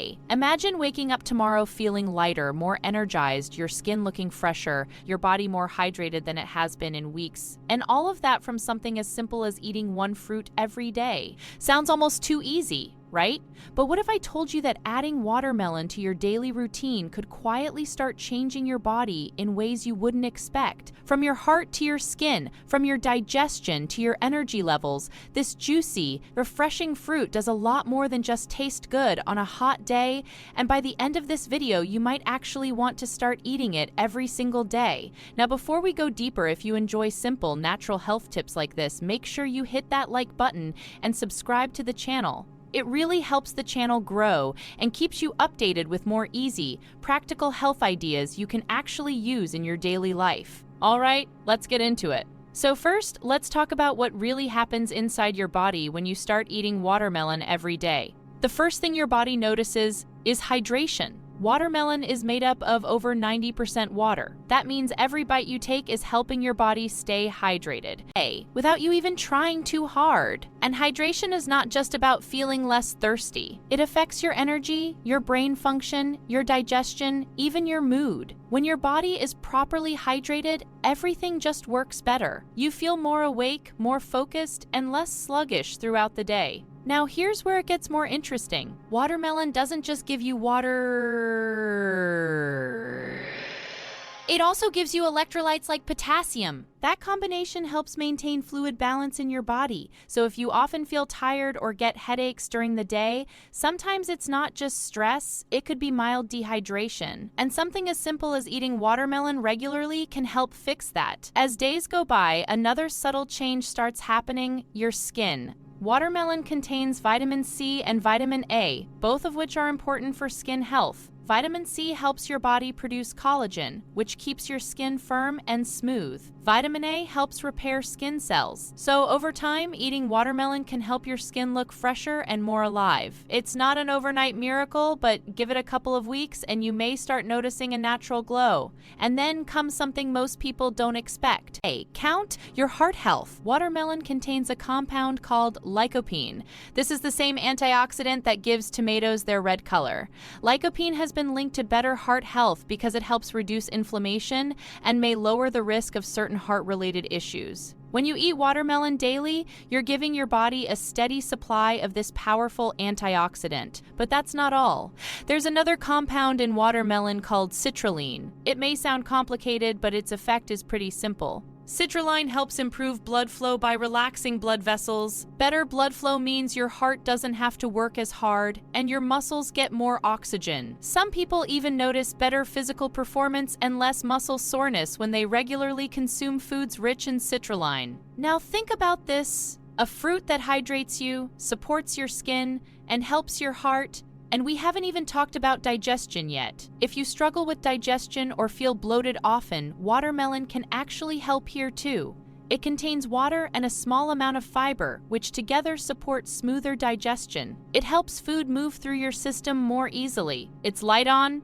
A. Imagine waking up tomorrow feeling lighter, more energized, your skin looking fresher, your body more hydrated than it has been in weeks. And all of that from something as simple as eating one fruit every day. Sounds almost too easy, right? But what if I told you that adding watermelon to your daily routine could quietly start changing your body in ways you wouldn't expect? From your heart to your skin, from your digestion to your energy levels, this juicy, refreshing fruit does a lot more than just taste good on a hot day, and by the end of this video, you might actually want to start eating it every single day. Now, before we go deeper, if you enjoy simple, natural health tips like this, make sure you hit that like button and subscribe to the channel. It really helps the channel grow and keeps you updated with more easy, practical health ideas you can actually use in your daily life. All right, let's get into it. So first, let's talk about what really happens inside your body when you start eating watermelon every day. The first thing your body notices is hydration. Watermelon is made up of over 90% water. That means every bite you take is helping your body stay hydrated, without you even trying too hard. And hydration is not just about feeling less thirsty. It affects your energy, your brain function, your digestion, even your mood. When your body is properly hydrated, everything just works better. You feel more awake, more focused, and less sluggish throughout the day. Now here's where it gets more interesting. Watermelon doesn't just give you water. It also gives you electrolytes like potassium. That combination helps maintain fluid balance in your body. So if you often feel tired or get headaches during the day, sometimes it's not just stress, it could be mild dehydration. And something as simple as eating watermelon regularly can help fix that. As days go by, another subtle change starts happening: your skin. Watermelon contains vitamin C and vitamin A, both of which are important for skin health. Vitamin C helps your body produce collagen, which keeps your skin firm and smooth. Vitamin A helps repair skin cells. So over time, eating watermelon can help your skin look fresher and more alive. It's not an overnight miracle, but give it a couple of weeks and you may start noticing a natural glow. And then comes something most people don't expect. Count your heart health. Watermelon contains a compound called lycopene. This is the same antioxidant that gives tomatoes their red color. Lycopene has been linked to better heart health because it helps reduce inflammation and may lower the risk of certain heart-related issues. When you eat watermelon daily, you're giving your body a steady supply of this powerful antioxidant. But that's not all. There's another compound in watermelon called citrulline. It may sound complicated, but its effect is pretty simple. Citrulline helps improve blood flow by relaxing blood vessels. Better blood flow means your heart doesn't have to work as hard, and your muscles get more oxygen. Some people even notice better physical performance and less muscle soreness when they regularly consume foods rich in citrulline. Now think about this: a fruit that hydrates you, supports your skin, and helps your heart. And we haven't even talked about digestion yet. If you struggle with digestion or feel bloated often, watermelon can actually help here too. It contains water and a small amount of fiber, which together support smoother digestion. It helps food move through your system more easily. It's light on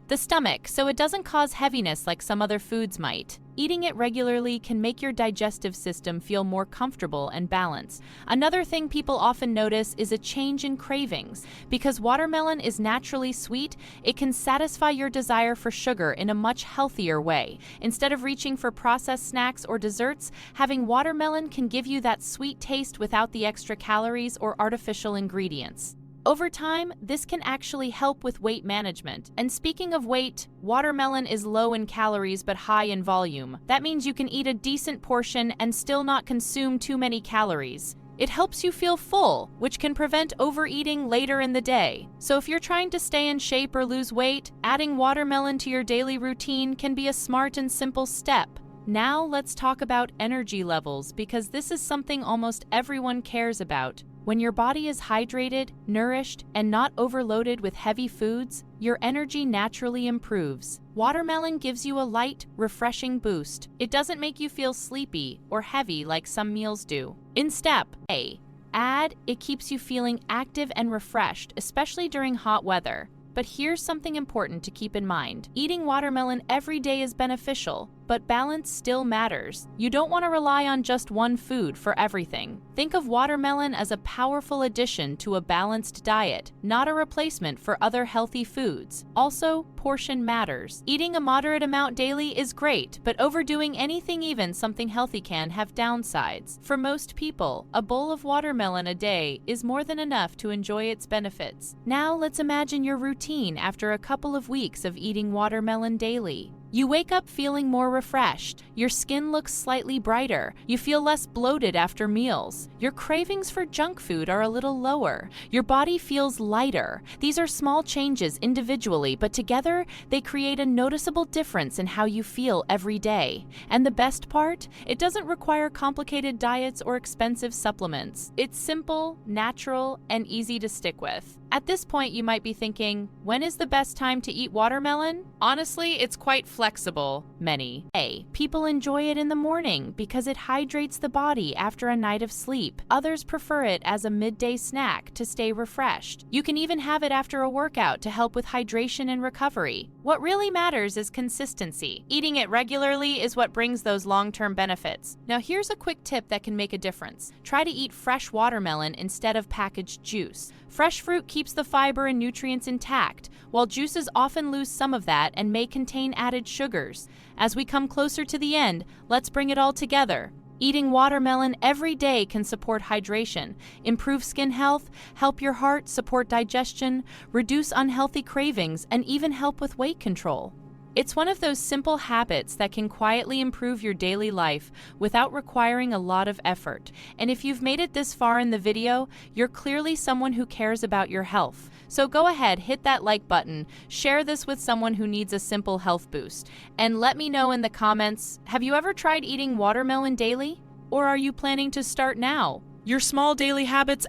the stomach, so it doesn't cause heaviness like some other foods might. Eating it regularly can make your digestive system feel more comfortable and balanced. Another thing people often notice is a change in cravings. Because watermelon is naturally sweet, it can satisfy your desire for sugar in a much healthier way. Instead of reaching for processed snacks or desserts, having watermelon can give you that sweet taste without the extra calories or artificial ingredients. Over time, this can actually help with weight management. And speaking of weight, watermelon is low in calories but high in volume. That means you can eat a decent portion and still not consume too many calories. It helps you feel full, which can prevent overeating later in the day. So if you're trying to stay in shape or lose weight, adding watermelon to your daily routine can be a smart and simple step. Now let's talk about energy levels, because this is something almost everyone cares about. When your body is hydrated, nourished, and not overloaded with heavy foods, your energy naturally improves. Watermelon gives you a light, refreshing boost. It doesn't make you feel sleepy or heavy like some meals do. In step it keeps you feeling active and refreshed, especially during hot weather. But here's something important to keep in mind. Eating watermelon every day is beneficial. but balance still matters. You don't want to rely on just one food for everything. Think of watermelon as a powerful addition to a balanced diet, not a replacement for other healthy foods. Also, portion matters. Eating a moderate amount daily is great, but overdoing anything, even something healthy, can have downsides. For most people, a bowl of watermelon a day is more than enough to enjoy its benefits. Now let's imagine your routine after a couple of weeks of eating watermelon daily. You wake up feeling more refreshed, your skin looks slightly brighter, you feel less bloated after meals, your cravings for junk food are a little lower, your body feels lighter. These are small changes individually, but together they create a noticeable difference in how you feel every day. And the best part? It doesn't require complicated diets or expensive supplements. It's simple, natural, and easy to stick with. At this point, you might be thinking, when is the best time to eat watermelon? Honestly, it's quite flexible. People enjoy it in the morning because it hydrates the body after a night of sleep. Others prefer it as a midday snack to stay refreshed. You can even have it after a workout to help with hydration and recovery. What really matters is consistency. Eating it regularly is what brings those long-term benefits. Now here's a quick tip that can make a difference. Try to eat fresh watermelon instead of packaged juice. Fresh fruit keeps the fiber and nutrients intact, while juices often lose some of that and may contain added sugars. As we come closer to the end, let's bring it all together. Eating watermelon every day can support hydration, improve skin health, help your heart, support digestion, reduce unhealthy cravings, and even help with weight control. It's one of those simple habits that can quietly improve your daily life without requiring a lot of effort. And if you've made it this far in the video, you're clearly someone who cares about your health. So go ahead, hit that like button, share this with someone who needs a simple health boost, and let me know in the comments, have you ever tried eating watermelon daily? Or are you planning to start now? Your small daily habits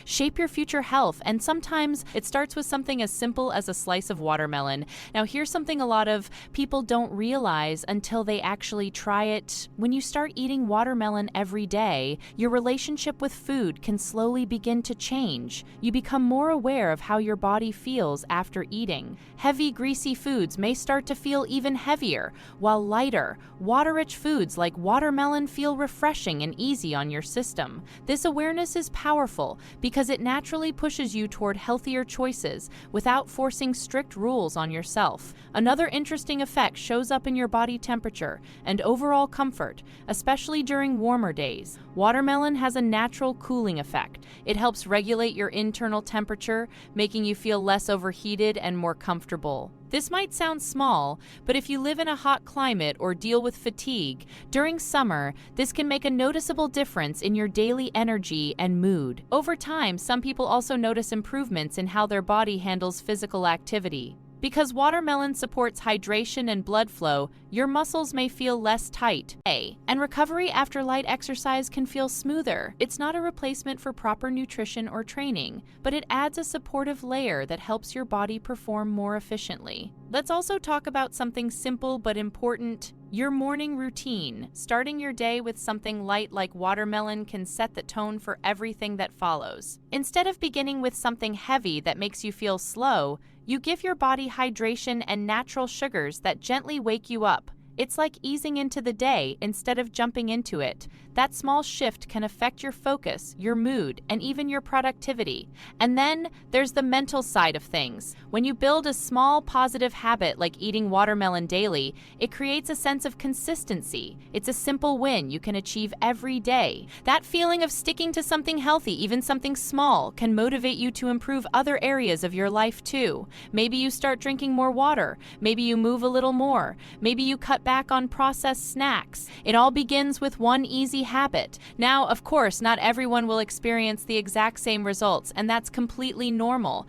shape your future health, and sometimes it starts with something as simple as a slice of watermelon. Now here's something a lot of people don't realize until they actually try it. When you start eating watermelon every day, your relationship with food can slowly begin to change. You become more aware of how your body feels after eating. Heavy, greasy foods may start to feel even heavier, while lighter, water-rich foods like watermelon feel refreshing and easy on your system. This awareness is powerful because it naturally pushes you toward healthier choices without forcing strict rules on yourself. Another interesting effect shows up in your body temperature and overall comfort, especially during warmer days. Watermelon has a natural cooling effect. It helps regulate your internal temperature, making you feel less overheated and more comfortable. This might sound small, but if you live in a hot climate or deal with fatigue, during summer, this can make a noticeable difference in your daily energy and mood. Over time, some people also notice improvements in how their body handles physical activity. Because watermelon supports hydration and blood flow, your muscles may feel less tight. And recovery after light exercise can feel smoother. It's not a replacement for proper nutrition or training, but it adds a supportive layer that helps your body perform more efficiently. Let's also talk about something simple but important: your morning routine. Starting your day with something light like watermelon can set the tone for everything that follows. Instead of beginning with something heavy that makes you feel slow, you give your body hydration and natural sugars that gently wake you up. It's like easing into the day instead of jumping into it. That small shift can affect your focus, your mood, and even your productivity. And then there's the mental side of things. When you build a small positive habit like eating watermelon daily, it creates a sense of consistency. It's a simple win you can achieve every day. That feeling of sticking to something healthy, even something small, can motivate you to improve other areas of your life too. Maybe you start drinking more water. Maybe you move a little more. Maybe you cut back on processed snacks. It all begins with one easy habit. Now, of course, not everyone will experience the exact same results, and that's completely normal.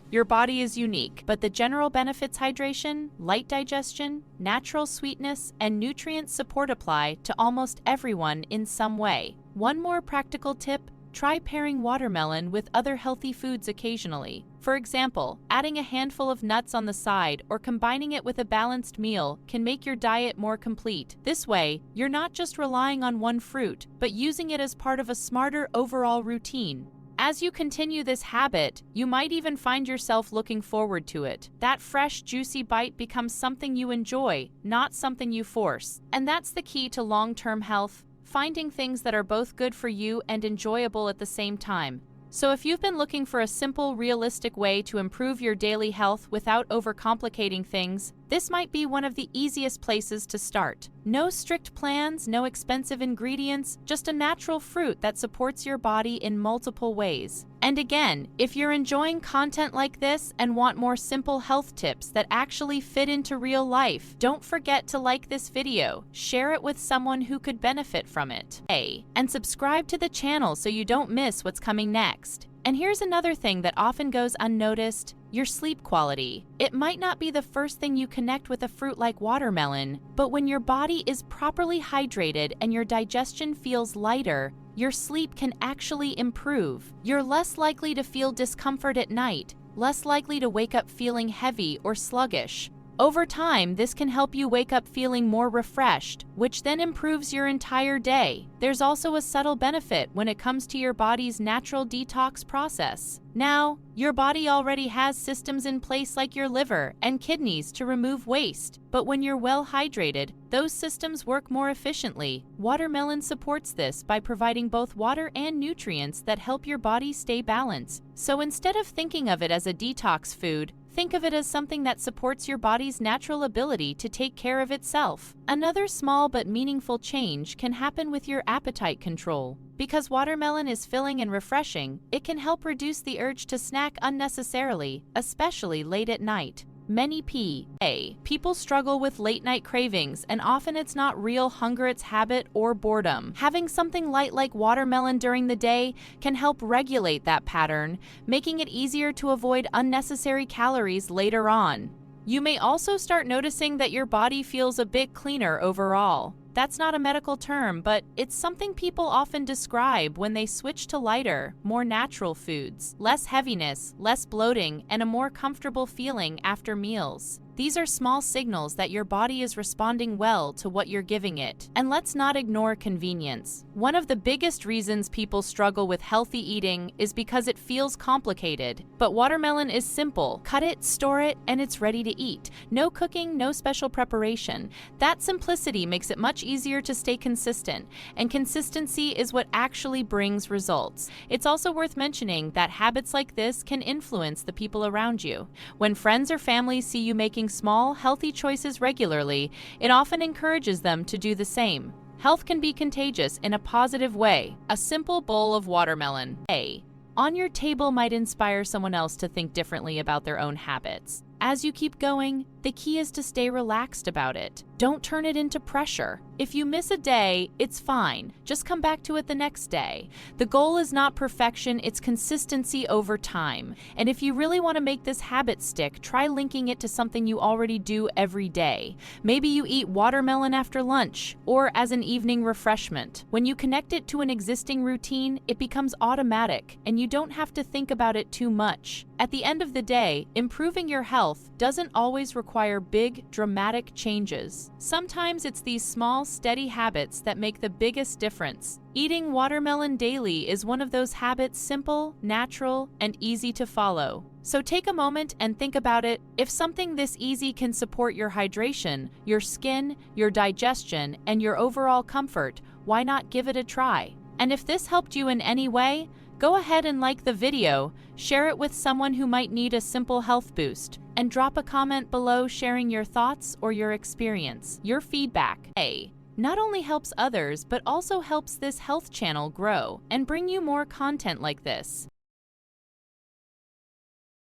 Your body is unique, but the general benefits: hydration, light digestion, natural sweetness, and nutrient support apply to almost everyone in some way. One more practical tip: try pairing watermelon with other healthy foods occasionally. For example, adding a handful of nuts on the side or combining it with a balanced meal can make your diet more complete. This way, you're not just relying on one fruit, but using it as part of a smarter overall routine. As you continue this habit, you might even find yourself looking forward to it. That fresh, juicy bite becomes something you enjoy, not something you force. And that's the key to long-term health, finding things that are both good for you and enjoyable at the same time. So if you've been looking for a simple, realistic way to improve your daily health without overcomplicating things, this might be one of the easiest places to start. No strict plans, no expensive ingredients, just a natural fruit that supports your body in multiple ways. And again, if you're enjoying content like this and want more simple health tips that actually fit into real life, don't forget to like this video, share it with someone who could benefit from it, and subscribe to the channel so you don't miss what's coming next. And here's another thing that often goes unnoticed: your sleep quality. It might not be the first thing you connect with a fruit like watermelon, but when your body is properly hydrated and your digestion feels lighter, your sleep can actually improve. You're less likely to feel discomfort at night, less likely to wake up feeling heavy or sluggish. Over time, this can help you wake up feeling more refreshed, which then improves your entire day. There's also a subtle benefit when it comes to your body's natural detox process. Now, your body already has systems in place like your liver and kidneys to remove waste, but when you're well hydrated, those systems work more efficiently. Watermelon supports this by providing both water and nutrients that help your body stay balanced. So instead of thinking of it as a detox food, think of it as something that supports your body's natural ability to take care of itself. Another small but meaningful change can happen with your appetite control. Because watermelon is filling and refreshing, it can help reduce the urge to snack unnecessarily, especially late at night. Many people struggle with late-night cravings, and often it's not real hunger, it's habit or boredom. Having something light like watermelon during the day can help regulate that pattern, making it easier to avoid unnecessary calories later on. You may also start noticing that your body feels a bit cleaner overall. That's not a medical term, but it's something people often describe when they switch to lighter, more natural foods. Less heaviness, less bloating, and a more comfortable feeling after meals. These are small signals that your body is responding well to what you're giving it. And let's not ignore convenience. One of the biggest reasons people struggle with healthy eating is because it feels complicated. But watermelon is simple. Cut it, store it, and it's ready to eat. No cooking, no special preparation. That simplicity makes it much easier to stay consistent, and consistency is what actually brings results. It's also worth mentioning that habits like this can influence the people around you. When friends or family see you making small, healthy choices regularly, it often encourages them to do the same. Health can be contagious in a positive way. A simple bowl of watermelon on your table might inspire someone else to think differently about their own habits. As you keep going, the key is to stay relaxed about it. Don't turn it into pressure. If you miss a day, it's fine. Just come back to it the next day. The goal is not perfection, it's consistency over time. And if you really want to make this habit stick, try linking it to something you already do every day. Maybe you eat watermelon after lunch, or as an evening refreshment. When you connect it to an existing routine, it becomes automatic, and you don't have to think about it too much. At the end of the day, improving your health doesn't always require big, dramatic changes. Sometimes it's these small, steady habits that make the biggest difference. Eating watermelon daily is one of those habits, simple, natural, and easy to follow. So take a moment and think about it. If something this easy can support your hydration, your skin, your digestion, and your overall comfort, why not give it a try? And if this helped you in any way, go ahead and like the video, share it with someone who might need a simple health boost, and drop a comment below sharing your thoughts or your experience. Your feedback not only helps others, but also helps this health channel grow and bring you more content like this.